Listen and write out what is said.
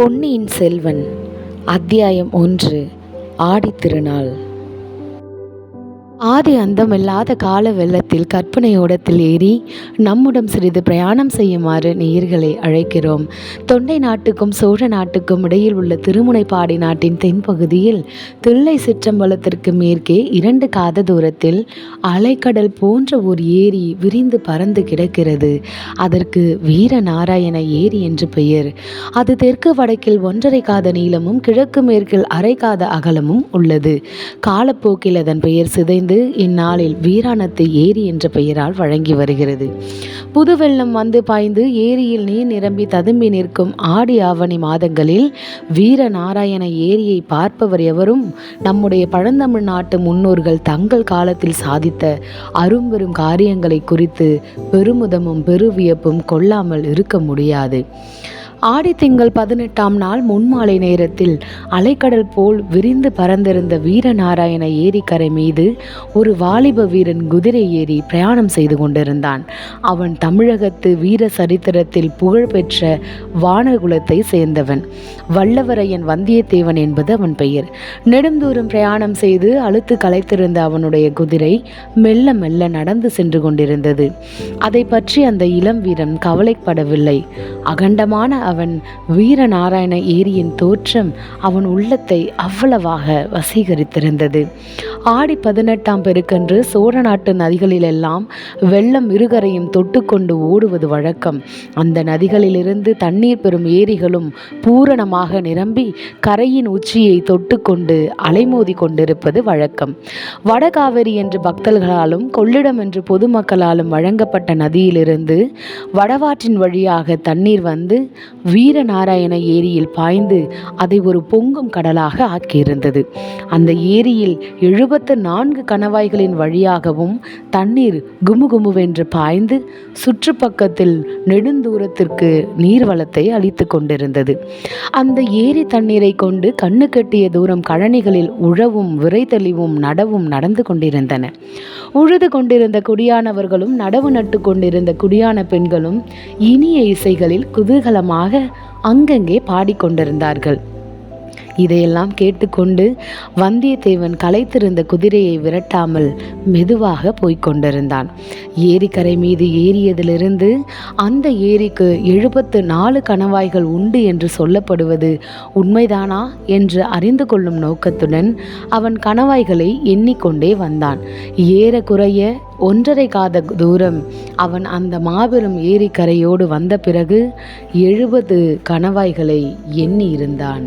பொன்னியின் செல்வன் அத்தியாயம் 1. ஆடித்திருநாள். ஆதி அந்தமில்லாத கால வெள்ளத்தில் கற்பனை ஓடத்தில் ஏறி நம்முடன் சிறிது பிரயாணம் செய்யுமாறு நேயர்களை அழைக்கிறோம். தொண்டை நாட்டுக்கும் சோழ நாட்டுக்கும் இடையில் உள்ள திருமுனைப்பாடி நாட்டின் தென்பகுதியில் தில்லை சிற்றம்பலத்திற்கு மேற்கே 2 காத தூரத்தில் அலைக்கடல் போன்ற ஒரு ஏரி விரிந்து பறந்து கிடக்கிறது. அதற்கு வீரநாராயண ஏரி என்று பெயர். அது தெற்கு வடக்கில் 1.5 காத நீளமும் கிழக்கு மேற்கில் 1/2 காத அகலமும் உள்ளது. காலப்போக்கில் அதன் பெயர் சிதைந்து இந்நாளில் வீராணத்து ஏரி என்ற பெயரால் வழங்கி வருகிறது. புது வெள்ளம் வந்து பாய்ந்து ஏரியில் நீர் நிரம்பி ததும்பி நிற்கும் ஆடி ஆவணி மாதங்களில் வீரநாராயண ஏரியை பார்ப்பவர் எவரும் நம்முடைய பழந்தமிழ் நாட்டு முன்னோர்கள் தங்கள் காலத்தில் சாதித்த அரும்பெரும் காரியங்களை குறித்து பெருமிதமும் பெருவியப்பும் கொள்ளாமல் இருக்க முடியாது. ஆடித்திங்கள் 18ஆம் நாள் முன்மாலை நேரத்தில் அலைக்கடல் போல் விரிந்து பறந்திருந்த வீரநாராயண ஏரிக்கரை மீது ஒரு வாலிப வீரன் குதிரை ஏறி பிரயாணம் செய்து கொண்டிருந்தான். அவன் தமிழகத்து வீர சரித்திரத்தில் புகழ்பெற்ற வானகுலத்தை சேர்ந்தவன். வல்லவரையன் வந்தியத்தேவன் என்பது அவன் பெயர். நெடுந்தூரம் பிரயாணம் செய்து அலுத்து களைத்திருந்த அவனுடைய குதிரை மெல்ல மெல்ல நடந்து சென்று கொண்டிருந்தது. அதை பற்றி அந்த இளம் வீரன் கவலைப்படவில்லை. அகண்டமான அவன் வீரநாராயண ஏரியின் தோற்றம் அவன் உள்ளத்தை அவ்வளவாக வசீகரித்திருந்தது. ஆடி 18ஆம் பெருக்கன்று சோழ நாட்டு நதிகளிலெல்லாம் வெள்ளம் இருகரையும் தொட்டுக்கொண்டு ஓடுவது வழக்கம். அந்த நதிகளிலிருந்து தண்ணீர் பெறும் ஏரிகளும் பூரணமாக நிரம்பி கரையின் உச்சியை தொட்டுக்கொண்டு அலைமோதி கொண்டிருப்பது வழக்கம். வடகாவிரி என்று பக்தர்களாலும் கொள்ளிடம் என்று பொதுமக்களாலும் வழங்கப்பட்ட நதியிலிருந்து வடவாற்றின் வழியாக தண்ணீர் வந்து வீரநாராயண ஏரியில் பாய்ந்து அதை ஒரு பொங்கும் கடலாக ஆக்கியிருந்தது. அந்த ஏரியில் 74 கணவாய்களின் வழியாகவும் தண்ணீர் குமுகுமுவென்று பாய்ந்து சுற்றுப்பக்கத்தில் நெடுந்தூரத்திற்கு நீர்வளத்தை அளித்து கொண்டிருந்தது. அந்த ஏரி தண்ணீரை கொண்டு கண்ணு கட்டிய தூரம் கழனிகளில் உழவும் விரைதெளிவும் நடவும் நடந்து கொண்டிருந்தன. உழுது கொண்டிருந்த குடியானவர்களும் நடவு நட்டு கொண்டிருந்த குடியான பெண்களும் இனிய இசைகளில் குதூகலமாக அங்கங்கே பாடிக்கொண்டிருந்தார்கள். இதையெல்லாம் கேட்டுக்கொண்டு வந்தியத்தேவன் களைத்திருந்த குதிரையை விரட்டாமல் மெதுவாக போய்கொண்டிருந்தான். ஏரிக்கரை மீது ஏறியதிலிருந்து அந்த ஏரிக்கு 74 கணவாய்கள் உண்டு என்று சொல்லப்படுவது உண்மைதானா என்று அறிந்து கொள்ளும் நோக்கத்துடன் அவன் கணவாய்களை எண்ணிக்கொண்டே வந்தான். ஏறக்குறைய 1.5 காத தூரம் அவன் அந்த மாபெரும் ஏரிக்கரையோடு வந்த பிறகு 70 கணவாய்களை எண்ணி இருந்தான்.